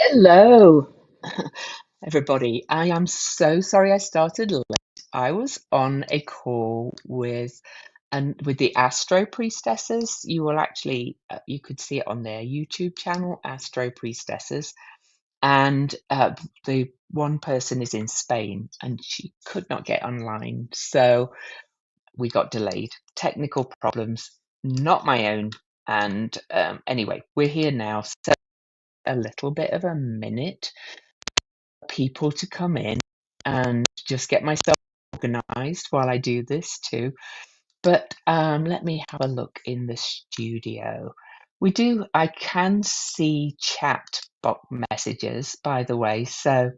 Hello, everybody. I am so sorry I started late. I was on a call with the Astro Priestesses. You will actually you could see it on their YouTube channel, Astro Priestesses. And the one person is in Spain, and she could not get online, so we got delayed. Technical problems, not my own. And anyway, we're here now. So a little bit of a minute people to come in and just get myself organized while I do this too. But let me have a look in the studio. I can see chat box messages, by the way. So,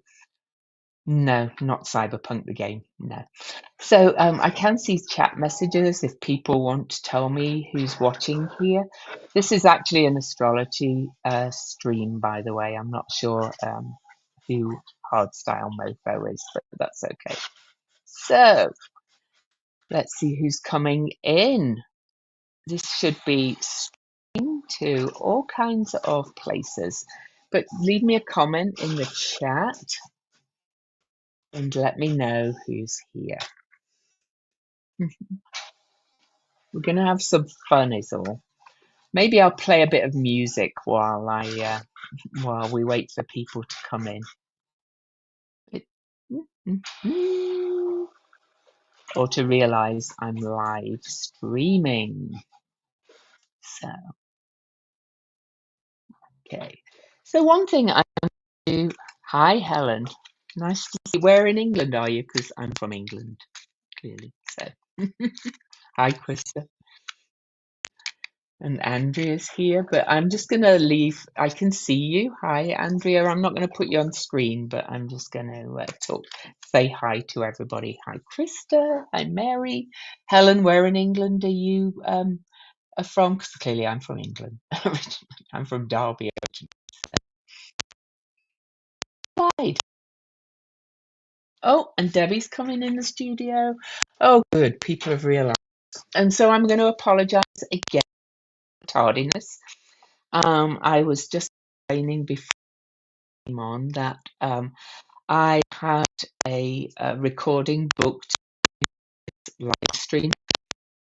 no, not Cyberpunk the game. No. So, I can see chat messages if people want to tell me who's watching here. This is actually an astrology stream, by the way. I'm not sure who Hardstyle Mofo is, but that's okay. So let's see who's coming in. This should be streaming to all kinds of places, but leave me a comment in the chat and let me know who's here. We're gonna have some fun, is all. Maybe I'll play a bit of music while we wait for people to come in. It, or to realize I'm live streaming. So, okay. So one thing I do. Hi, Helen. Nice to see you. Where in England are you? Because I'm from England, clearly. So, hi, Krista. And Andrea's here, but I'm just going to leave. I can see you. Hi, Andrea. I'm not going to put you on screen, but I'm just going to say hi to everybody. Hi, Krista. Hi, Mary. Helen, where in England are you from? Because clearly I'm from England. I'm from Derby originally. Oh, and Debbie's coming in the studio. Oh, good. People have realised. And so I'm going to apologise again for tardiness. I was just explaining before I came on that I had a recording booked live stream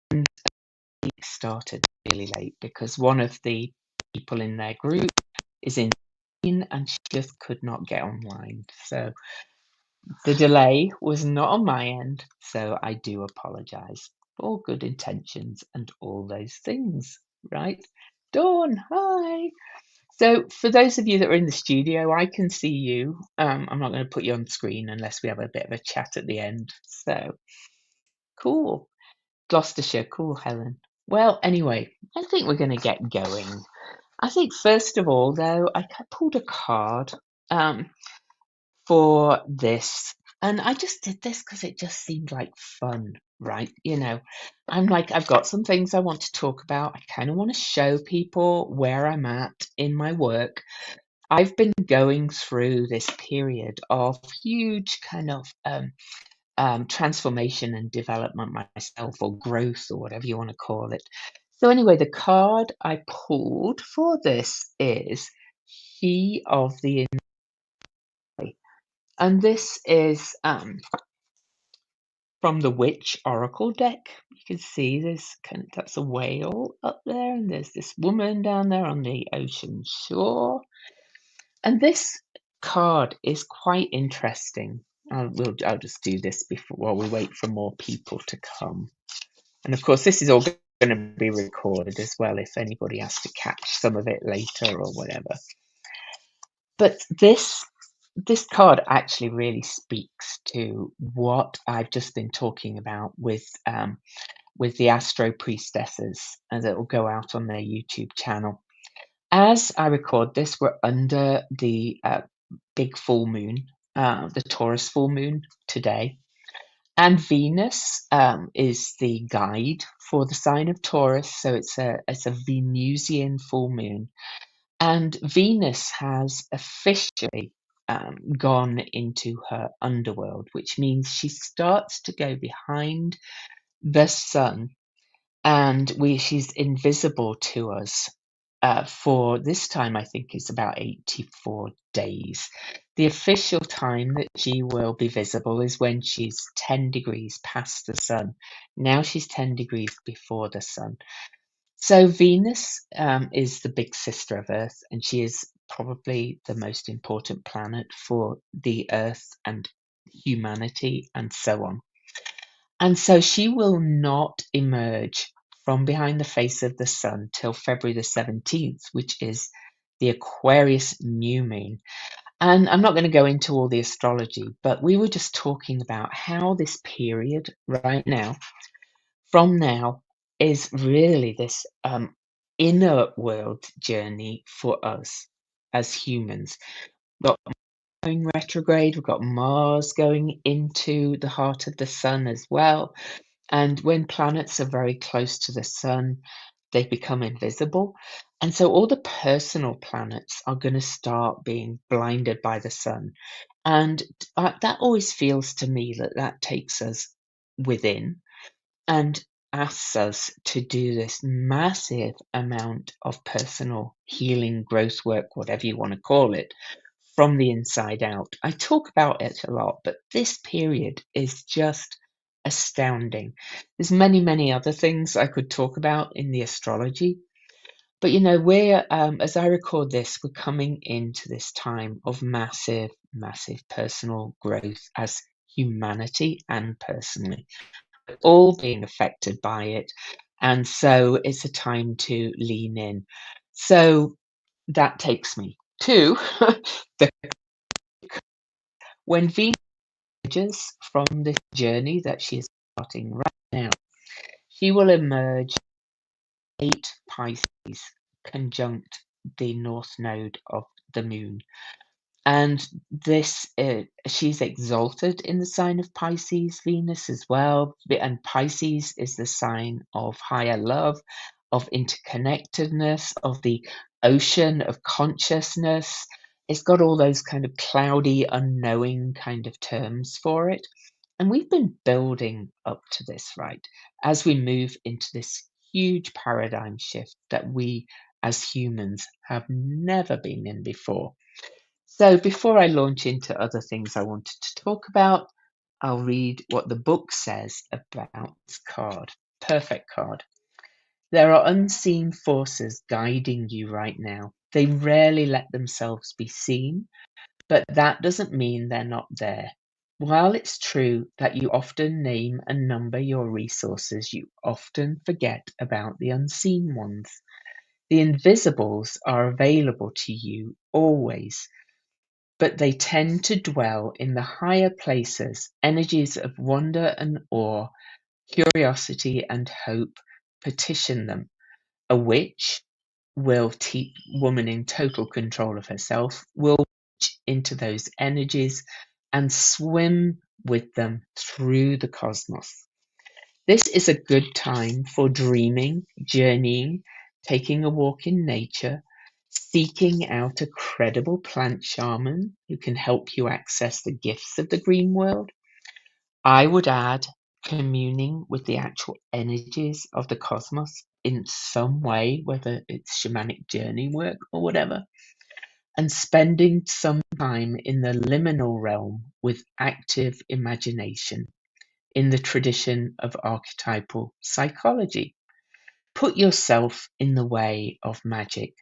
and it started really late because one of the people in their group is in Spain and she just could not get online. So the delay was not on my end, so I do apologise. All good intentions and all those things, right? Dawn, hi. So for those of you that are in the studio, I can see you. I'm not going to put you on screen unless we have a bit of a chat at the end. So cool. Gloucestershire, cool, Helen. Well, anyway, I think we're going to get going. I think first of all, though, I pulled a card. For this. And I just did this because it just seemed like fun, right? I'm like, I've got some things I want to talk about. I kind of want to show people where I'm at in my work. I've been going through this period of huge kind of transformation and development myself, or growth, or whatever you want to call it. So, anyway, the card I pulled for this is She of the And this is from the Witch Oracle deck. You can see that's a whale up there, and there's this woman down there on the ocean shore. And this card is quite interesting. I'll just do this before while we wait for more people to come. And of course, this is all going to be recorded as well if anybody has to catch some of it later or whatever. But this card actually really speaks to what I've just been talking about with the Astro Priestesses, as it will go out on their YouTube channel. As I record this, we're under the big full moon, the Taurus full moon today, and Venus is the guide for the sign of Taurus. So it's a Venusian full moon. And Venus has officially gone into her underworld, which means she starts to go behind the sun, and she's invisible to us. for this time, I think it's about 84 days. The official time that she will be visible is when she's 10 degrees past the sun. Now she's 10 degrees before the sun. So Venus is the big sister of Earth, and she is probably the most important planet for the Earth and humanity and so on. And so she will not emerge from behind the face of the sun till February the 17th, which is the Aquarius new moon. And I'm not going to go into all the astrology, but we were just talking about how this period right now, from now, is really this inner world journey for us as humans. We've got going retrograde, we've got Mars going into the heart of the sun as well. And when planets are very close to the sun, they become invisible. And so all the personal planets are going to start being blinded by the sun. And that always feels to me that that takes us within and asks us to do this massive amount of personal healing, growth work, whatever you want to call it, from the inside out. I talk about it a lot, but this period is just astounding. There's many, many other things I could talk about in the astrology, but we're as I record this, we're coming into this time of massive, massive personal growth as humanity and personally, all being affected by it. And so it's a time to lean in. So that takes me to the when Venus emerges from this journey that she is starting right now, she will emerge 8 Pisces conjunct the north node of the moon. And this, she's exalted in the sign of Pisces, Venus as well. And Pisces is the sign of higher love, of interconnectedness, of the ocean of consciousness. It's got all those kind of cloudy, unknowing kind of terms for it. And we've been building up to this, right? As we move into this huge paradigm shift that we as humans have never been in before. So before I launch into other things I wanted to talk about, I'll read what the book says about this card. Perfect card. There are unseen forces guiding you right now. They rarely let themselves be seen, but that doesn't mean they're not there. While it's true that you often name and number your resources, you often forget about the unseen ones. The invisibles are available to you always, but they tend to dwell in the higher places. Energies of wonder and awe, curiosity and hope petition them. A witch will teach woman in total control of herself, will reach into those energies and swim with them through the cosmos. This is a good time for dreaming, journeying, taking a walk in nature, seeking out a credible plant shaman who can help you access the gifts of the green world. I would add communing with the actual energies of the cosmos in some way, whether it's shamanic journey work or whatever, and spending some time in the liminal realm with active imagination in the tradition of archetypal psychology. Put yourself in the way of magic.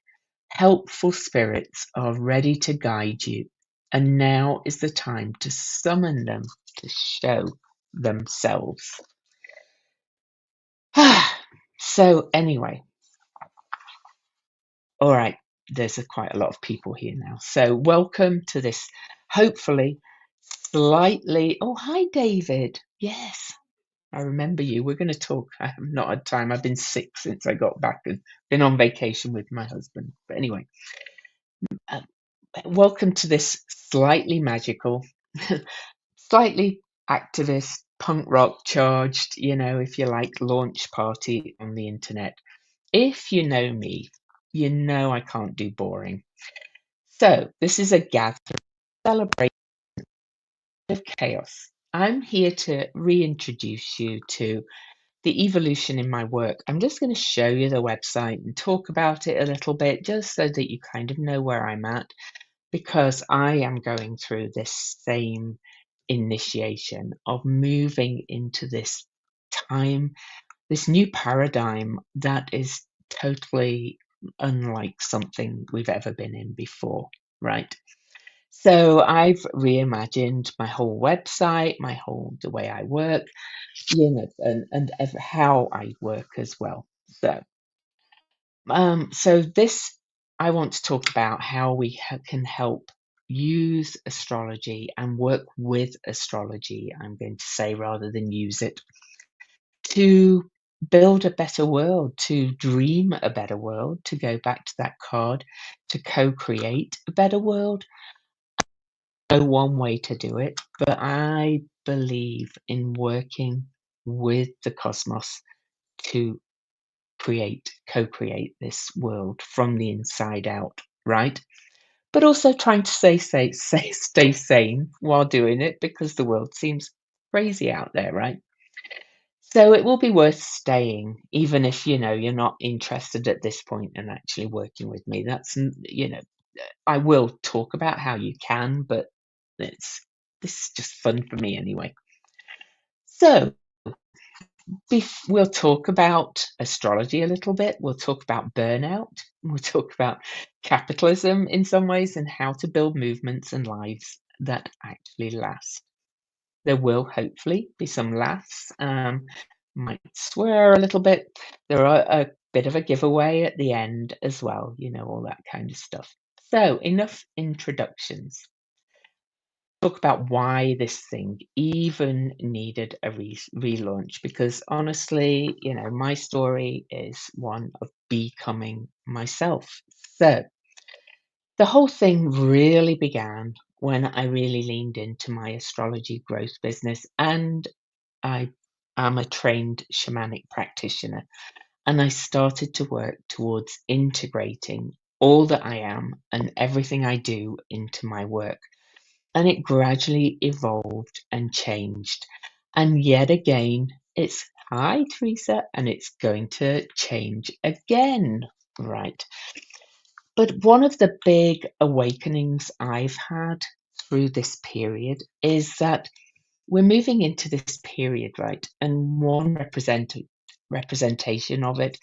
Helpful spirits are ready to guide you, and now is the time to summon them to show themselves. So, anyway, all right, there's quite a lot of people here now. So, welcome to this hopefully slightly. Oh, hi, David. Yes, I remember you. We're going to talk. I have not had time. I've been sick since I got back and been on vacation with my husband. But anyway, uh, welcome to this slightly magical, slightly activist, punk rock charged, if you like, launch party on the internet. If you know me, you know I can't do boring. So this is a gathering, celebration of chaos. I'm here to reintroduce you to the evolution in my work, I'm just going to show you the website and talk about it a little bit just so that you kind of know where I'm at, because I am going through this same initiation of moving into this time, this new paradigm that is totally unlike something we've ever been in before, right? So I've reimagined my whole website, the way I work, how I work as well. So this, I want to talk about how we can help use astrology and work with astrology, I'm going to say, rather than use it, to build a better world, to dream a better world, to go back to that card, to co-create a better world. No one way to do it, but I believe in working with the cosmos to co-create this world from the inside out, right? But also trying to stay sane while doing it, because the world seems crazy out there, right? So it will be worth staying, even if you're not interested at this point in actually working with me. I will talk about how you can, but it's this is just fun for me anyway. So we'll talk about astrology a little bit. We'll talk about burnout. We'll talk about capitalism in some ways and how to build movements and lives that actually last. There will hopefully be some laughs. Might swear a little bit. There are a bit of a giveaway at the end as well, all that kind of stuff. So enough introductions. Talk about why this thing even needed a relaunch, because honestly, my story is one of becoming myself. So the whole thing really began when I really leaned into my astrology growth business, and I am a trained shamanic practitioner, and I started to work towards integrating all that I am and everything I do into my work. And it gradually evolved and changed. And yet again, it's hi, Teresa, and it's going to change again, right? But one of the big awakenings I've had through this period is that we're moving into this period, right? And one representation of it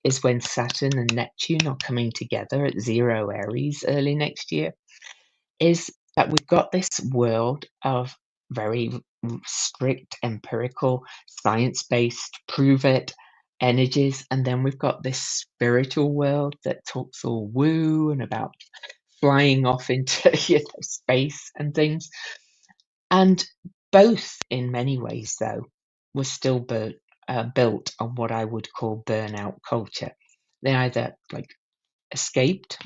is when Saturn and Neptune are coming together at zero Aries early next year, is that we've got this world of very strict, empirical, science-based, prove it energies, and then we've got this spiritual world that talks all woo and about flying off into space and things. And both, in many ways, though, were still built on what I would call burnout culture. They either escaped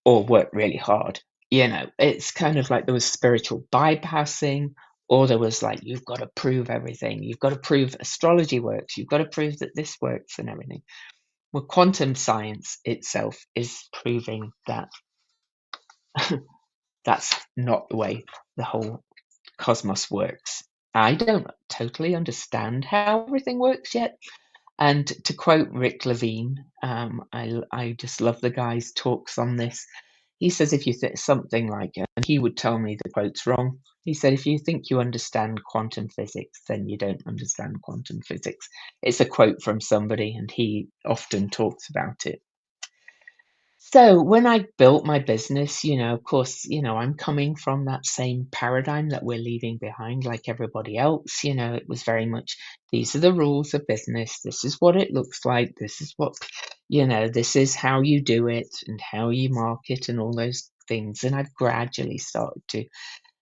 or worked really hard. It's kind of like there was spiritual bypassing, or there was like, you've got to prove everything. You've got to prove astrology works. You've got to prove that this works and everything. Well, quantum science itself is proving that that's not the way the whole cosmos works. I don't totally understand how everything works yet. And to quote Rick Levine, I just love the guy's talks on this. He says, if you think something like it, and he would tell me the quote's wrong. He said, if you think you understand quantum physics, then you don't understand quantum physics. It's a quote from somebody, and he often talks about it. So when I built my business, of course, I'm coming from that same paradigm that we're leaving behind, like everybody else. It was very much, these are the rules of business. This is what it looks like. This is this is how you do it and how you market and all those things. And I've gradually started to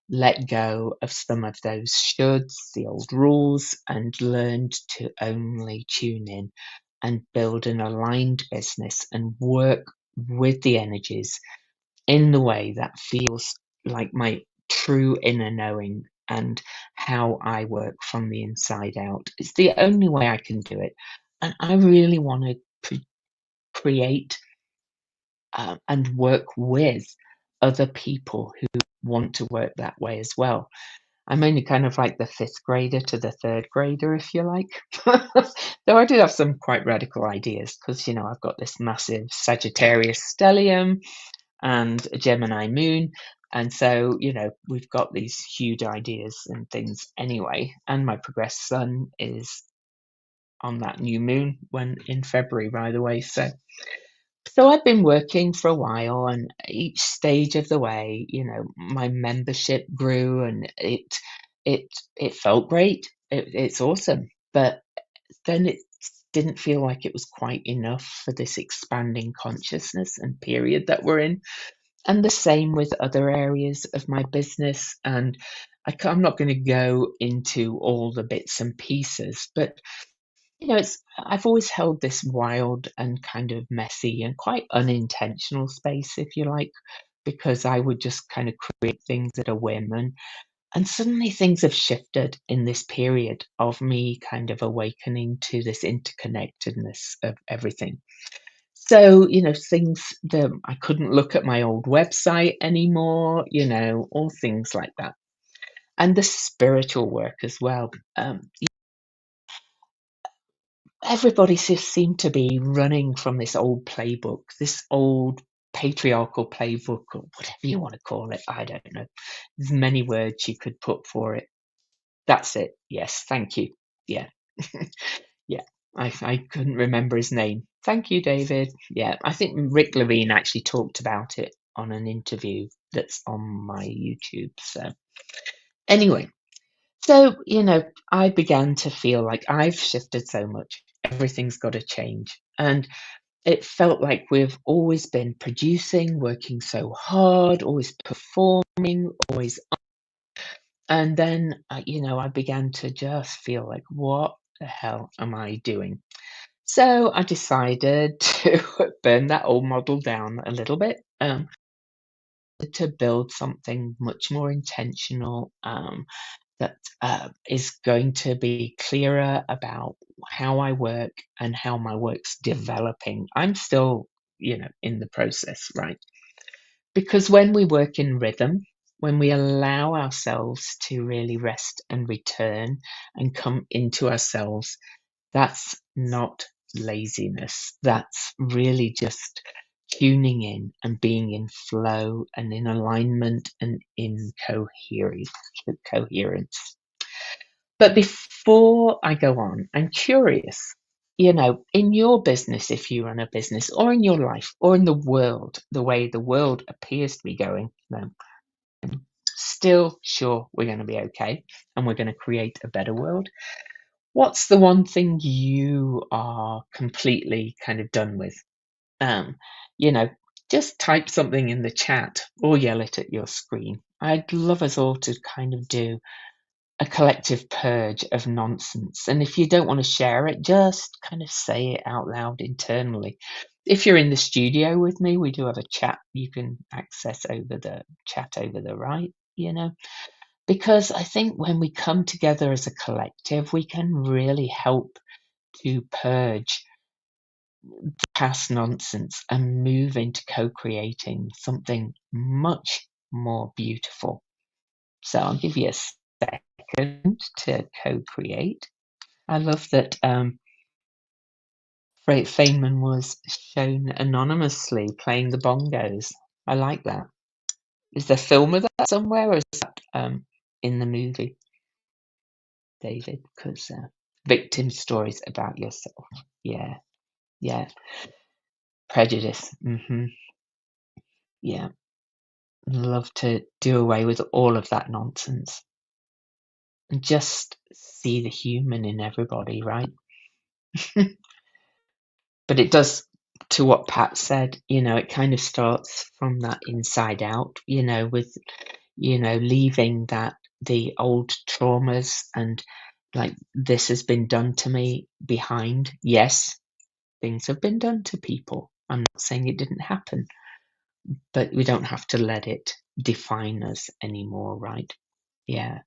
let go of some of those shoulds, the old rules, and learned to only tune in and build an aligned business and work with the energies in the way that feels like my true inner knowing and how I work from the inside out. It's the only way I can do it. And I really want to create and work with other people who want to work that way as well. I'm only kind of like the fifth grader to the third grader, if you like. Though I do have some quite radical ideas because, I've got this massive Sagittarius stellium and a Gemini moon. And so, we've got these huge ideas and things anyway. And my progressed sun is on that new moon when in February, by the way. So I've been working for a while, and each stage of the way, my membership grew, and it it felt great. It's awesome, but then it didn't feel like it was quite enough for this expanding consciousness and period that we're in. And the same with other areas of my business. And I'm not going to go into all the bits and pieces, but I've always held this wild and kind of messy and quite unintentional space, if you like, because I would just kind of create things at a whim. And suddenly things have shifted in this period of me kind of awakening to this interconnectedness of everything. So, things that I couldn't look at my old website anymore, all things like that. And the spiritual work as well. Everybody just seemed to be running from this old playbook, this old patriarchal playbook, or whatever you want to call it. I don't know. There's many words you could put for it. That's it. Yes, thank you. Yeah. Yeah. I couldn't remember his name. Thank you, David. Yeah, I think Rick Levine actually talked about it on an interview that's on my YouTube. So, anyway, I began to feel like I've shifted so much. Everything's got to change. And it felt like we've always been producing, working so hard, always performing, always. And then, I began to just feel like, what the hell am I doing? So I decided to burn that old model down a little bit, to build something much more intentional, that is going to be clearer about how I work and how my work's developing. I'm still, in the process, right? Because when we work in rhythm, when we allow ourselves to really rest and return and come into ourselves, that's not laziness. That's really just tuning in and being in flow and in alignment and in coherence. But before I go on, I'm curious, in your business, if you run a business, or in your life, or in the world, the way the world appears to be going, still sure we're going to be okay and we're going to create a better world. What's the one thing you are completely kind of done with? Um, you know, just type something in the chat or yell it at your screen. I'd love us all to kind of do a collective purge of nonsense. And if you don't want to share it, just kind of say it out loud internally. If you're in the studio with me, we do have a chat you can access over the chat over the right, because I think when we come together as a collective, we can really help to purge past nonsense and move into co-creating something much more beautiful. So I'll give you a second to co-create. I love that Feynman was shown anonymously playing the bongos. I like that. Is there film of that somewhere, or is that in the movie, David? Because victim stories about yourself. Yeah, yeah. Prejudice. Yeah. Love to do away with all of that nonsense and just see the human in everybody, right? But it does, to what Pat said, it kind of starts from that inside out, with, leaving the old traumas and like this has been done to me behind. Yes, things have been done to people. I'm not saying it didn't happen, but we don't have to let it define us anymore, right? Yeah.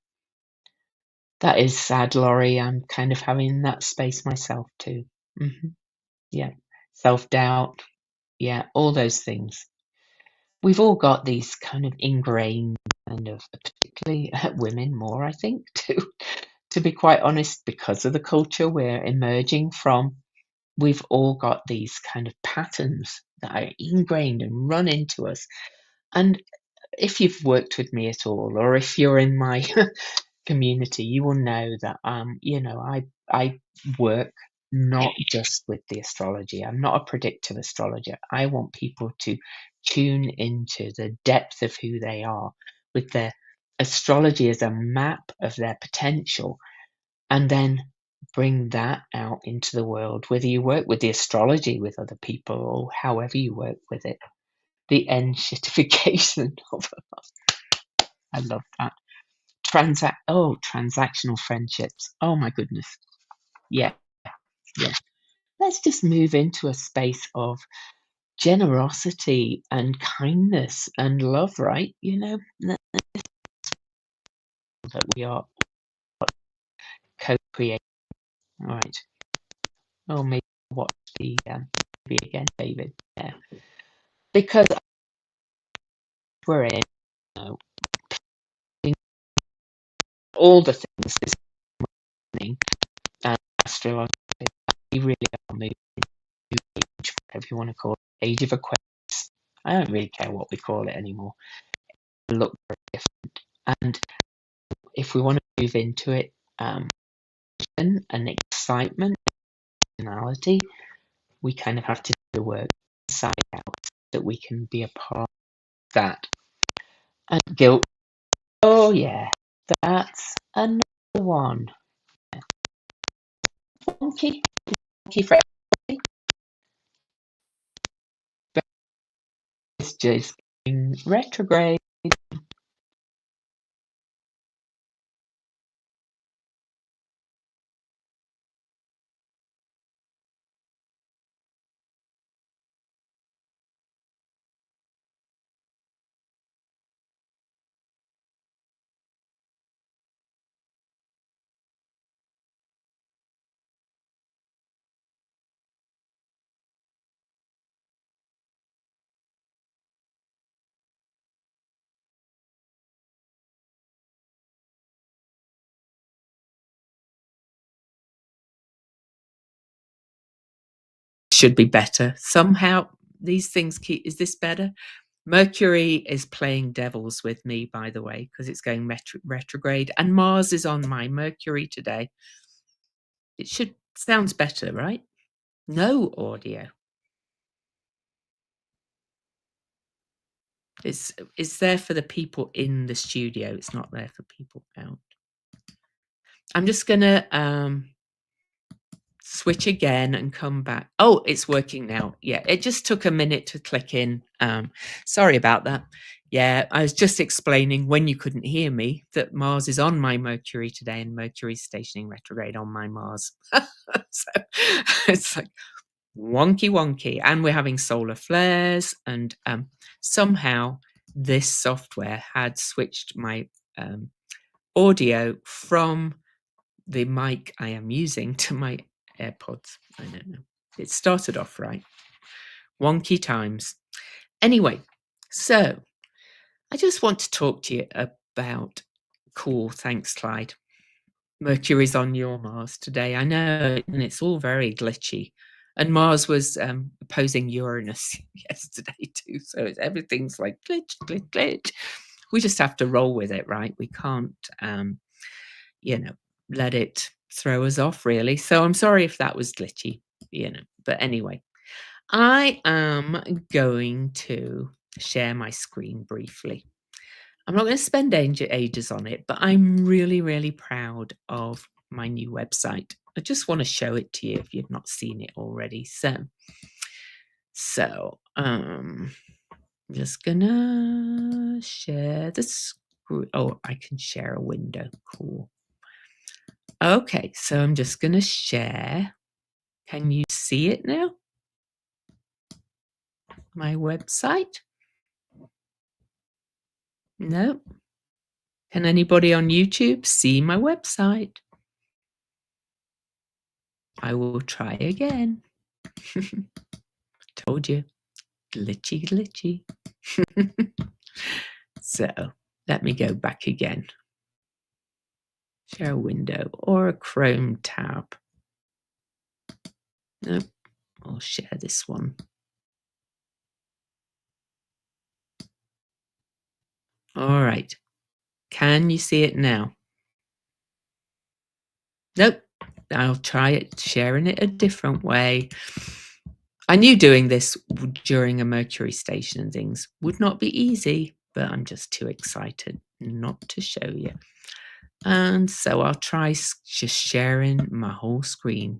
That is sad, Laurie. I'm kind of having that space myself too. Yeah. Self-doubt. Yeah, all those things. We've all got these kind of ingrained kind of particularly women more, I think, to be quite honest, because of the culture we're emerging from. We've all got these kind of patterns that are ingrained and run into us. And if you've worked with me at all, or if you're in my community, you will know that I work not just with the astrology. I'm not a predictive astrologer. I want people to tune into the depth of who they are with their astrology as a map of their potential, and then bring that out into the world, whether you work with the astrology with other people or however you work with it. The end shitification of I love that. Transactional friendships. Oh my goodness. Yeah, yeah. Let's just move into a space of generosity and kindness and love, right? That we are co-creating. All right. Oh, maybe watch the movie again, David. Yeah, because we're in, you know, all the things this morning, astrologically, we really are moving into age, whatever you want to call it, age of Aquarius. I don't really care what we call it anymore. It look very different, and if we want to move into it, and excitement, personality, we kind of have to do the work inside out so that we can be a part of that. And guilt. Oh yeah, that's another one. Wonky, wonky for everybody. It's just going retrograde. Should be better. Somehow these things keep. Is this better? Mercury is playing devils with me, by the way, because it's going retrograde, and Mars is on my Mercury today. It should sounds better, right? No audio. It's there for the people in the studio. It's not there for people out. I'm just gonna switch again and come back. Oh, it's working now. Yeah, it just took a minute to click in. Sorry about that. Yeah, I was just explaining when you couldn't hear me that Mars is on my Mercury today and Mercury's stationing retrograde on my Mars. So it's like wonky. And we're having solar flares, and somehow this software had switched my audio from the mic I am using to my AirPods. I don't know. It started off right. Wonky times. Anyway, so I just want to talk to you about cool. Thanks, Clyde. Mercury's on your Mars today. I know, and it's all very glitchy. And Mars was opposing Uranus yesterday too. So everything's like glitch. We just have to roll with it, right? We can't, let it throw us off, really. So I'm sorry if that was glitchy, But anyway, I am going to share my screen briefly. I'm not going to spend ages on it, but I'm really, really proud of my new website. I just want to show it to you if you've not seen it already. So I'm just gonna share the screen. Oh, I can share a window. Cool. Okay, so I'm just gonna share. Can you see it now? My website? No. Can anybody on YouTube see my website? I will try again. Told you. Glitchy. So Let me go back again. Share a window or a Chrome tab. Nope, I'll share this one. All right. Can you see it now? Nope. I'll try it, sharing it a different way. I knew doing this during a Mercury station and things would not be easy, but I'm just too excited not to show you. And so I'll try just sharing my whole screen.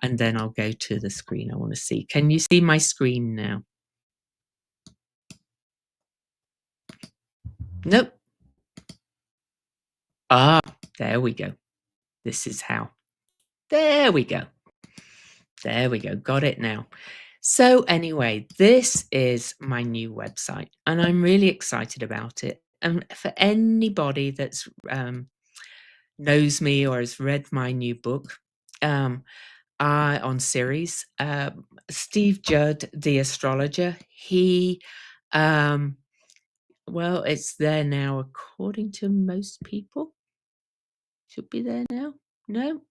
And then I'll go to the screen I want to see. Can you see my screen now? Nope. Ah, there we go. This is how. There we go. There we go. Got it now. So anyway, this is my new website and I'm really excited about it. And for anybody that's knows me or has read my new book, on series, Steve Judd, the astrologer, he, well, it's there now according to most people. Should be there now. No?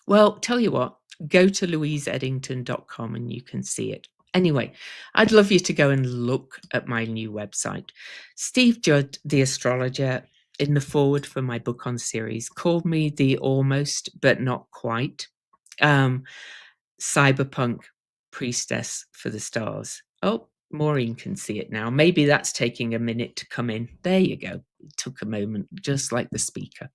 Well, tell you what, go to louiseeddington.com and you can see it. Anyway, I'd love you to go and look at my new website. Steve Judd, the astrologer, in the forward for my book on series, called me the almost but not quite cyberpunk priestess for the stars. Oh, Maureen can see it now. Maybe that's taking a minute to come in. There you go. It took a moment, just like the speaker.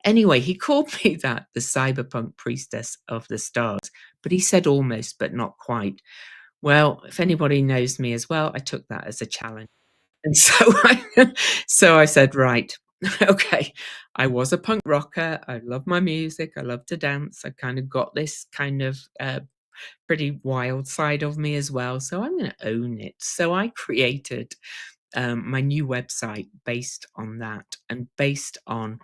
Anyway, he called me that, the cyberpunk priestess of the stars, but he said almost, but not quite. Well, if anybody knows me as well, I took that as a challenge. And so I said, right, okay, I was a punk rocker. I love my music. I love to dance. I kind of got this kind of pretty wild side of me as well. So I'm going to own it. So I created my new website based on that and based on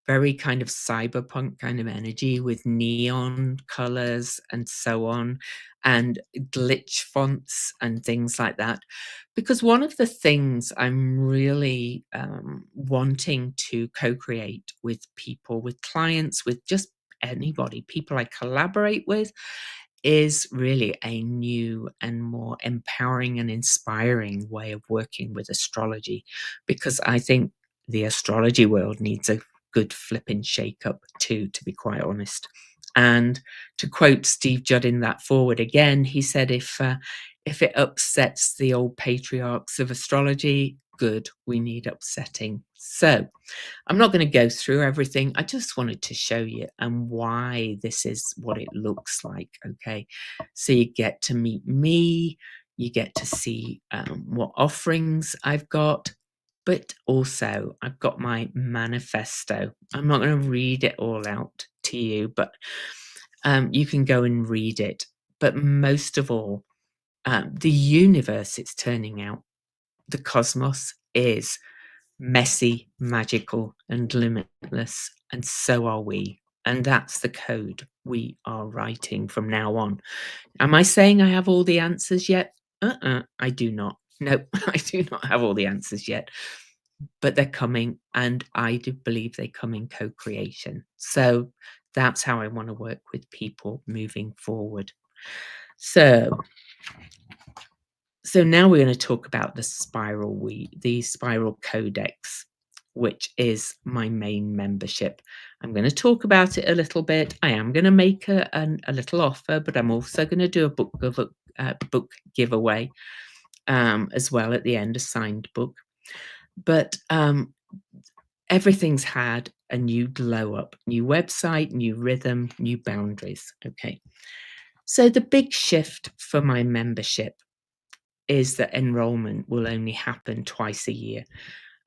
very kind of cyberpunk kind of energy with neon colors and so on, and glitch fonts and things like that. Because one of the things I'm really wanting to co-create with people, with clients, with just anybody, people I collaborate with, is really a new and more empowering and inspiring way of working with astrology, because I think the astrology world needs a good flipping shake up too, to be quite honest. And to quote Steve Judd in that forward again, he said, if it upsets the old patriarchs of astrology, good, we need upsetting. So I'm not going to go through everything. I just wanted to show you and why this is what it looks like. Okay. So you get to meet me, you get to see what offerings I've got, but also I've got my manifesto. I'm not going to read it all out to you, but you can go and read it. But most of all, the universe, it's turning out, the cosmos is messy, magical, and limitless, and so are we. And that's the code we are writing from now on. Am I saying I have all the answers yet? I do not. Nope, I do not have all the answers yet, but they're coming, and I do believe they come in co-creation. So that's how I want to work with people moving forward. So now we're going to talk about the Spiral Codex, which is my main membership. I'm going to talk about it a little bit. I am going to make a little offer, but I'm also going to do a book giveaway as well at the end, a signed book. But everything's had a new glow up, new website, new rhythm, new boundaries. Okay. So the big shift for my membership is that enrollment will only happen twice a year.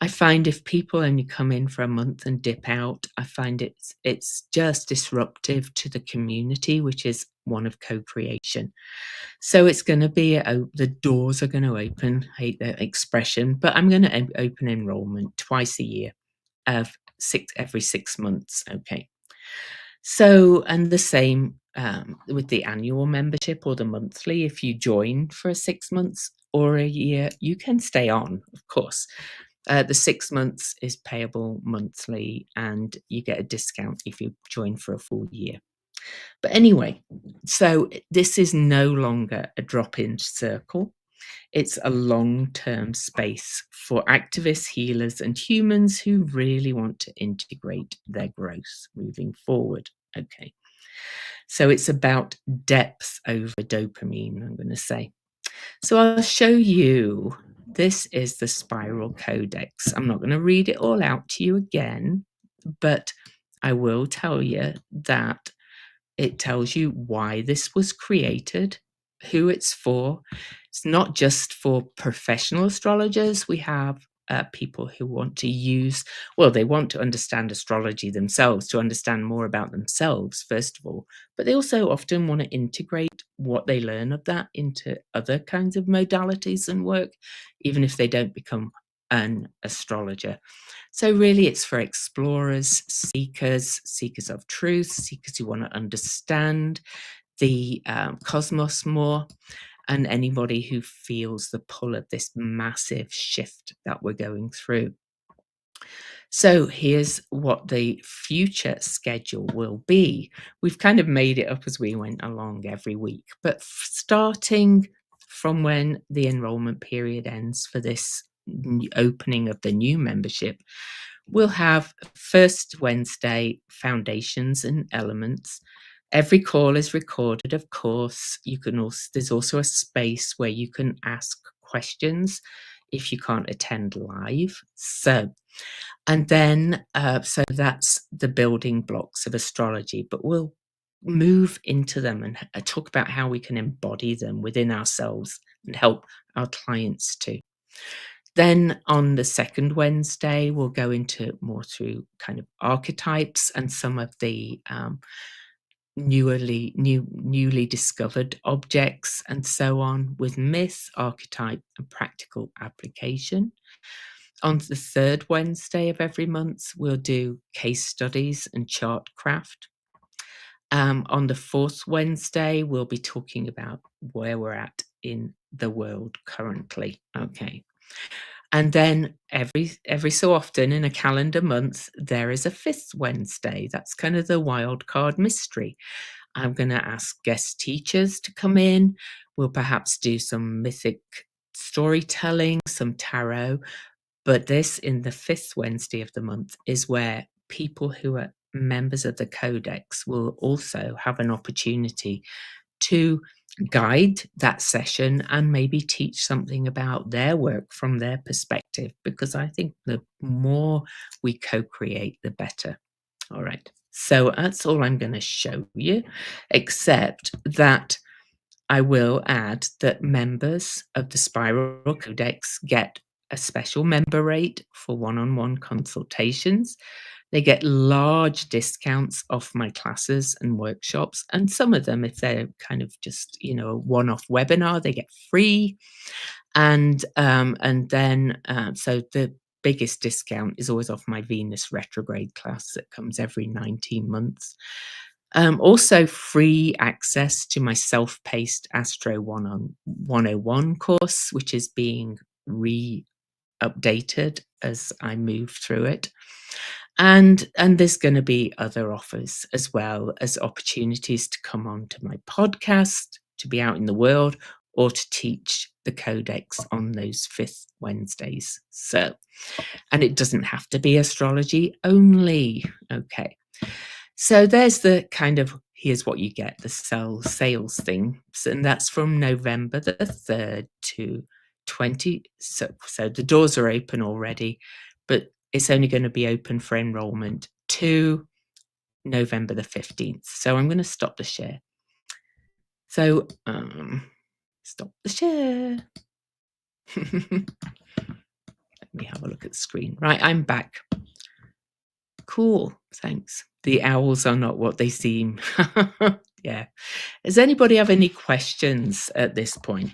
I find if people only come in for a month and dip out, I find it's just disruptive to the community, which is one of co-creation. So it's going to be the doors are going to open. I hate that expression, but I'm going to open enrollment twice a year, of every 6 months. Okay. So, and the same with the annual membership or the monthly. If you join for 6 months, or a year, you can stay on, of course. The 6 months is payable monthly, and you get a discount if you join for a full year. But anyway, so this is no longer a drop in circle. It's a long term space for activists, healers, and humans who really want to integrate their growth moving forward. Okay. So it's about depth over dopamine, I'm going to say. So I'll show you. This is the Spiral Codex. I'm not going to read it all out to you again, but I will tell you that it tells you why this was created, who it's for. It's not just for professional astrologers. We have people who want to they want to understand astrology themselves, to understand more about themselves, first of all. But they also often want to integrate what they learn of that into other kinds of modalities and work, even if they don't become an astrologer. So really it's for explorers, seekers of truth, seekers who want to understand the cosmos more, and anybody who feels the pull of this massive shift that we're going through. So here's what the future schedule will be. We've kind of made it up as we went along every week, but starting from when the enrollment period ends for this opening of the new membership, we'll have first Wednesday, foundations and elements. Every call is recorded, of course. There's also a space where you can ask questions if you can't attend live. And then that's the building blocks of astrology, but we'll move into them and talk about how we can embody them within ourselves and help our clients too. Then on the second Wednesday, we'll go into more through kind of archetypes and some of the newly discovered objects and so on, with myth, archetype, and practical application. On the third Wednesday of every month, we'll do case studies and chart craft. On the fourth Wednesday, we'll be talking about where we're at in the world currently. Okay. And then every so often in a calendar month, there is a fifth Wednesday. That's kind of the wild card mystery. I'm going to ask guest teachers to come in. We'll perhaps do some mythic storytelling, some tarot. But this, in the fifth Wednesday of the month, is where people who are members of the Codex will also have an opportunity to guide that session and maybe teach something about their work from their perspective, because I think the more we co-create, the better. All right. So that's all I'm going to show you, except that I will add that members of the Spiral Codex get a special member rate for one-on-one consultations. They get large discounts off my classes and workshops, and some of them, if they're kind of just, a one-off webinar, they get free. And then so the biggest discount is always off my Venus retrograde class that comes every 19 months. Also free access to my self-paced Astro 101 course, which is being updated as I move through it. And there's going to be other offers as well as opportunities to come on to my podcast, to be out in the world, or to teach the Codex on those fifth Wednesdays. And it doesn't have to be astrology only. Okay. So there's the kind of, here's what you get, the sales thing. And that's from November the 3rd to 20. So the doors are open already, but it's only going to be open for enrollment to November the 15th. So I'm going to stop the share. So stop the share. Let me have a look at the screen. Right, I'm back. Cool, thanks. The owls are not what they seem. Yeah. Does anybody have any questions at this point?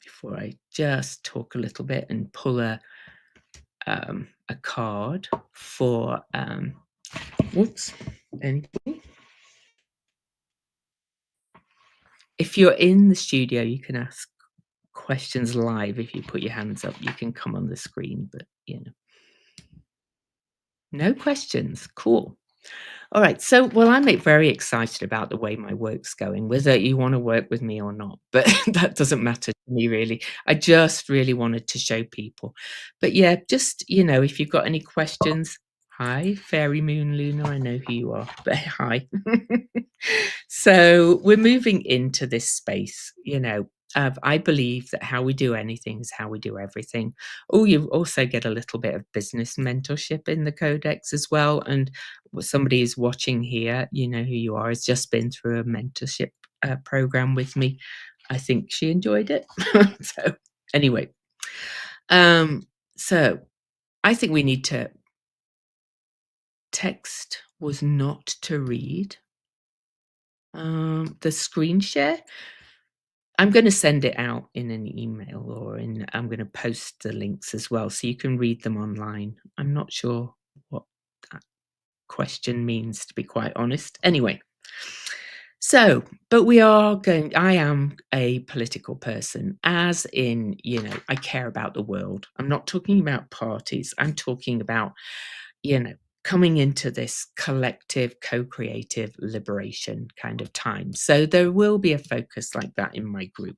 Before I just talk a little bit and pull a card for whoops, anybody? If you're in the studio, you can ask questions live. If you put your hands up, you can come on the screen, but, no questions. Cool. All right. So, well, I'm very excited about the way my work's going, whether you want to work with me or not, but that doesn't matter to me really. I just really wanted to show people. But yeah, just, if you've got any questions, hi, Fairy Moon Luna, I know who you are, but hi. So we're moving into this space, of I believe that how we do anything is how we do everything. Oh, you also get a little bit of business mentorship in the codex as well. And somebody is watching here, you know who you are, has just been through a mentorship program with me. I think she enjoyed it. So anyway, um, so I think we need to text was not to read. The screen share. I'm going to send it out in an email I'm going to post the links as well so you can read them online. I'm not sure what that question means, to be quite honest. Anyway, so, but I am a political person, as in, I care about the world. I'm not talking about parties. I'm talking about, coming into this collective, co-creative liberation kind of time. So there will be a focus like that in my group.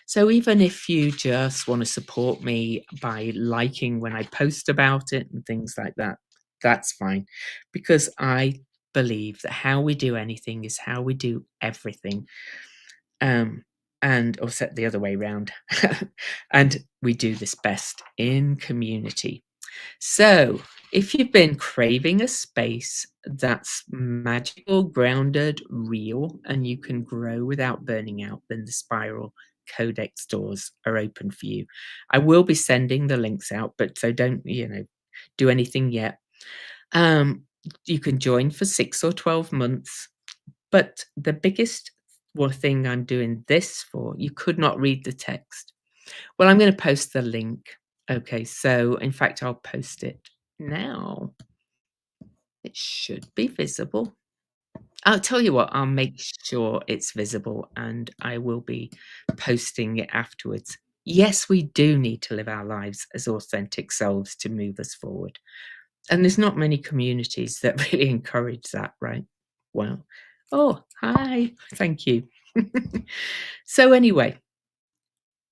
So even if you just want to support me by liking when I post about it and things like that, that's fine. Because I believe that how we do anything is how we do everything. And or set the other way around. And we do this best in community. So, if you've been craving a space that's magical, grounded, real, and you can grow without burning out, then the Spiral Codex doors are open for you. I will be sending the links out, but so don't, do anything yet. Um, you can join for 6 or 12 months, but the biggest thing I'm doing this for, you could not read the text. Well, I'm going to post the link. Okay, so in fact, I'll post it now. It should be visible. I'll tell you what, I'll make sure it's visible and I will be posting it afterwards. Yes, we do need to live our lives as authentic selves to move us forward. And there's not many communities that really encourage that, right? Well, oh, hi. Thank you. So, anyway,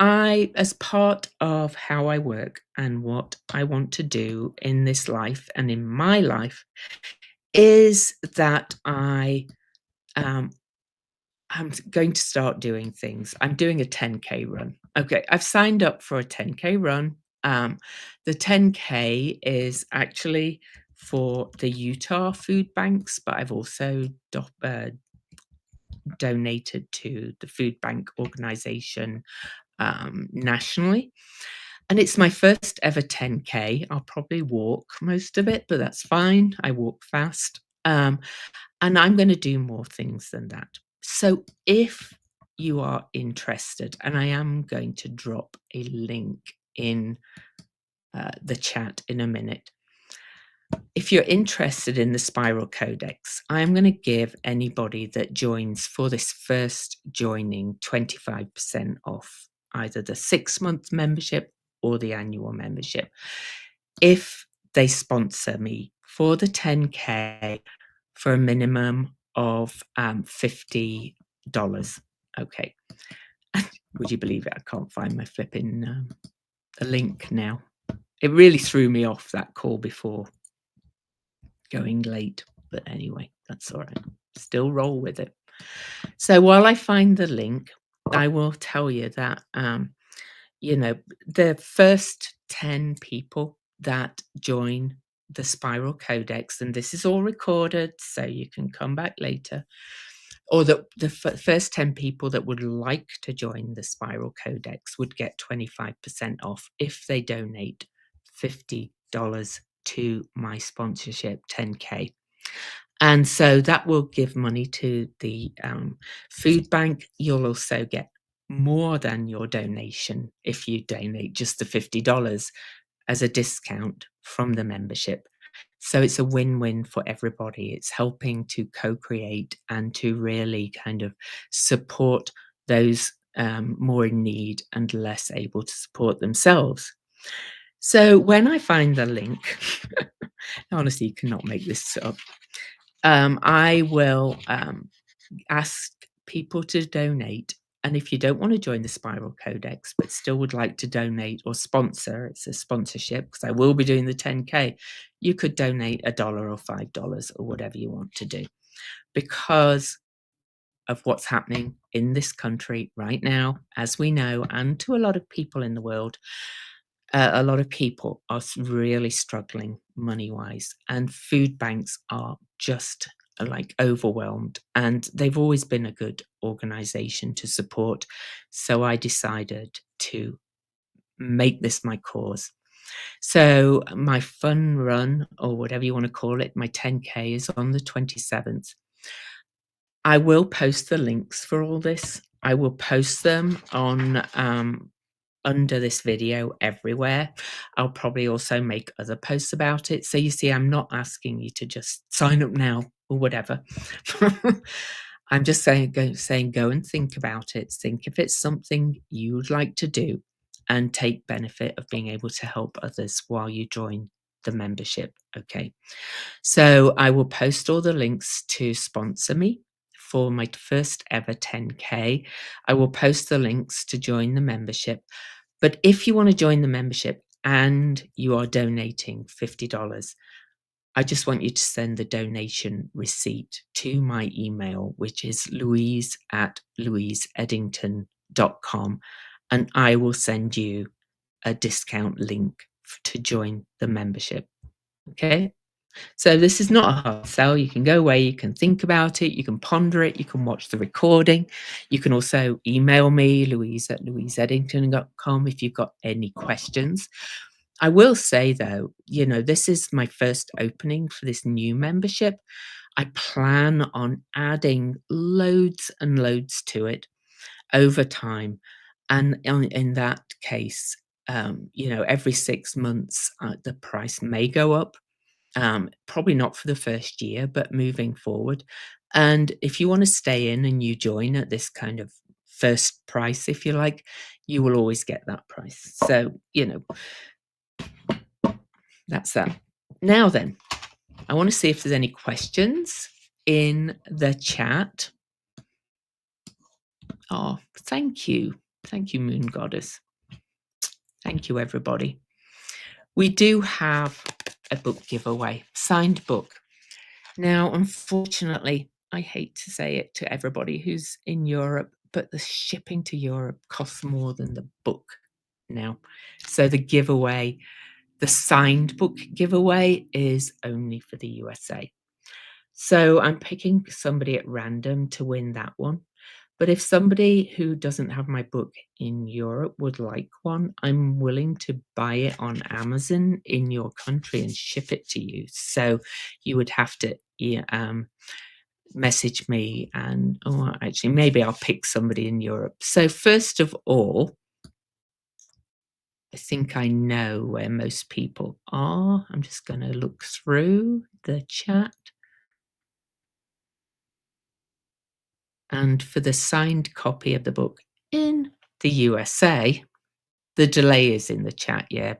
as part of how I work and what I want to do in this life and in my life, is that I'm going to start doing things. I'm doing a 10K run. Okay, I've signed up for a 10K run. The 10K is actually for the Utah food banks, but I've also donated to the food bank organization nationally. And it's my first ever 10K. I'll probably walk most of it, but that's fine. I walk fast. And I'm going to do more things than that. So if you are interested, and I am going to drop a link in the chat in a minute. If you're interested in the Spiral Codex, I'm going to give anybody that joins for this first joining 25% off either the 6-month membership or the annual membership if they sponsor me for the 10K for a minimum of $50. Okay. Would you believe it? I can't find my flipping the link now. It really threw me off, that call before going late. But anyway, that's all right. Still roll with it. So while I find the link, I will tell you that, the first 10 people that join the Spiral Codex, and this is all recorded, so you can come back later, or the first 10 people that would like to join the Spiral Codex would get 25% off if they donate $50 to my sponsorship 10K. And so that will give money to the food bank. You'll also get more than your donation if you donate just the $50 as a discount from the membership. So it's a win-win for everybody. It's helping to co-create and to really kind of support those more in need and less able to support themselves. So when I find the link, honestly, you cannot make this up. I will ask people to donate. And if you don't want to join the Spiral Codex, but still would like to donate or sponsor, it's a sponsorship because I will be doing the 10K, you could donate $1 or $5 or whatever you want to do. Because of what's happening in this country right now, as we know, and to a lot of people in the world, a lot of people are really struggling money wise, and food banks are just like overwhelmed. And they've always been a good organization to support. So I decided to make this my cause. So my fun run, or whatever you want to call it, my 10K is on the 27th. I will post the links for all this. I will post them on under this video everywhere. I'll probably also make other posts about it. So you see, I'm not asking you to just sign up now or whatever. I'm just saying go and think about it. Think if it's something you would like to do and take benefit of being able to help others while you join the membership. Okay. So I will post all the links to sponsor me for my first ever 10K. I will post the links to join the membership. But if you want to join the membership and you are donating $50, I just want you to send the donation receipt to my email, which is louise@louiseeddington.com, and I will send you a discount link to join the membership. Okay? So this is not a hard sell. You can go away, you can think about it, you can ponder it, you can watch the recording. You can also email me, louise@louiseeddington.com, if you've got any questions. I will say though, this is my first opening for this new membership. I plan on adding loads and loads to it over time. And in that case, every 6 months, the price may go up. Probably not for the first year, but moving forward. And if you want to stay in and you join at this kind of first price, if you like, you will always get that price. So, that's that. Now then, I want to see if there's any questions in the chat. Oh, thank you. Thank you, Moon Goddess. Thank you, everybody. We do have a book giveaway, signed book. Now, unfortunately, I hate to say it to everybody who's in Europe, but the shipping to Europe costs more than the book now. So the giveaway, the signed book giveaway, is only for the USA. So I'm picking somebody at random to win that one. But if somebody who doesn't have my book in Europe would like one, I'm willing to buy it on Amazon in your country and ship it to you. So you would have to message me, and actually maybe I'll pick somebody in Europe. So first of all, I think I know where most people are. I'm just going to look through the chat. And for the signed copy of the book in the USA, the delay is in the chat. Yeah,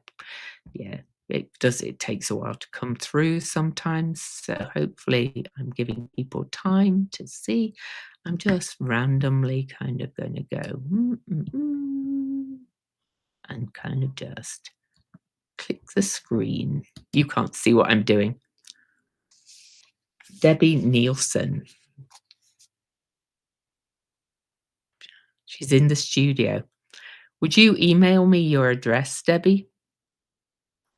it takes a while to come through sometimes. So hopefully I'm giving people time to see. I'm just randomly kind of going to go and kind of just click the screen. You can't see what I'm doing. Debbie Nielsen. She's in the studio. Would you email me your address, Debbie?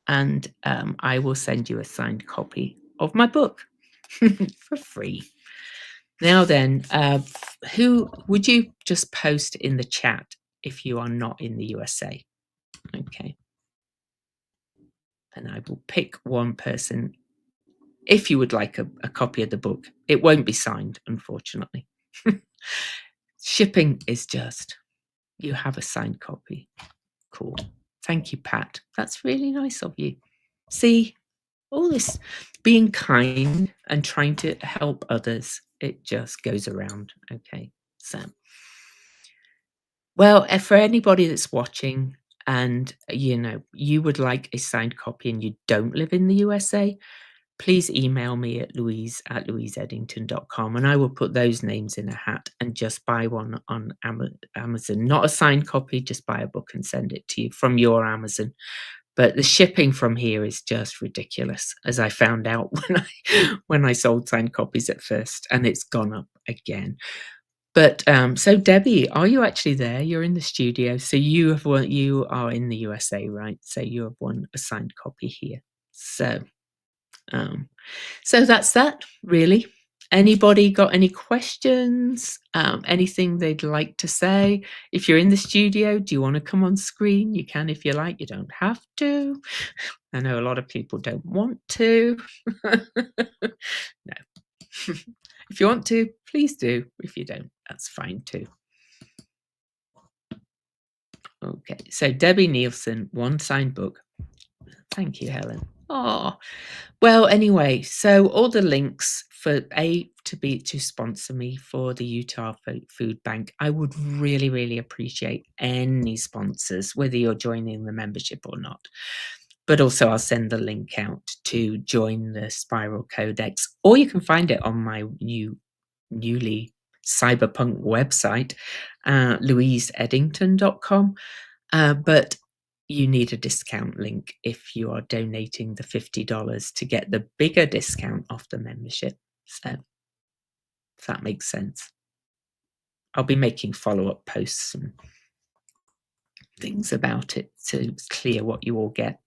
And I will send you a signed copy of my book for free. Now then, who would you just post in the chat if you are not in the USA? Okay. And I will pick one person if you would like a copy of the book. It won't be signed, unfortunately. Shipping is just, you have a signed copy. Cool. Thank you, Pat. That's really nice of you. See, all this being kind and trying to help others, it just goes around. Okay. So, well, for anybody that's watching and you would like a signed copy and you don't live in the USA, please email me at louise@louiseeddington.com and I will put those names in a hat and just buy one on Amazon. Not a signed copy, just buy a book and send it to you from your Amazon. But the shipping from here is just ridiculous, as I found out when I sold signed copies at first, and it's gone up again. But so Debbie, are you actually there? You're in the studio, so you are in the USA, right? So you have won a signed copy here. So um, so that's that, really. Anybody got any questions? Anything they'd like to say? If you're in the studio, do you want to come on screen? You can if you like. You don't have to. I know a lot of people don't want to. No. If you want to, please do. If you don't, that's fine too. Okay, so Debbie Nielsen, one signed book. Thank you, Helen. Oh, well, anyway, so all the links for to sponsor me for the Utah Food Bank. I would really, really appreciate any sponsors, whether you're joining the membership or not. But also, I'll send the link out to join the Spiral Codex, or you can find it on my newly Cyberpunk website, louiseeddington.com. But you need a discount link if you are donating the $50 to get the bigger discount off the membership. So, if that makes sense. I'll be making follow-up posts and things about it so it's clear what you all get.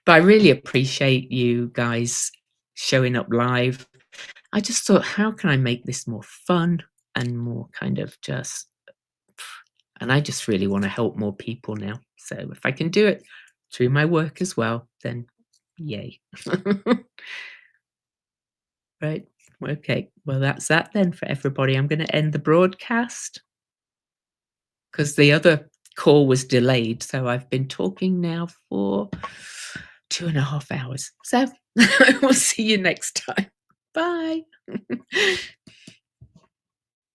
But I really appreciate you guys showing up live. I just thought, how can I make this more fun and more kind of just... And I just really want to help more people now. So if I can do it through my work as well, then yay. Right. Okay. Well, that's that then for everybody. I'm going to end the broadcast because the other call was delayed. So I've been talking now for 2.5 hours. So I will see you next time. Bye.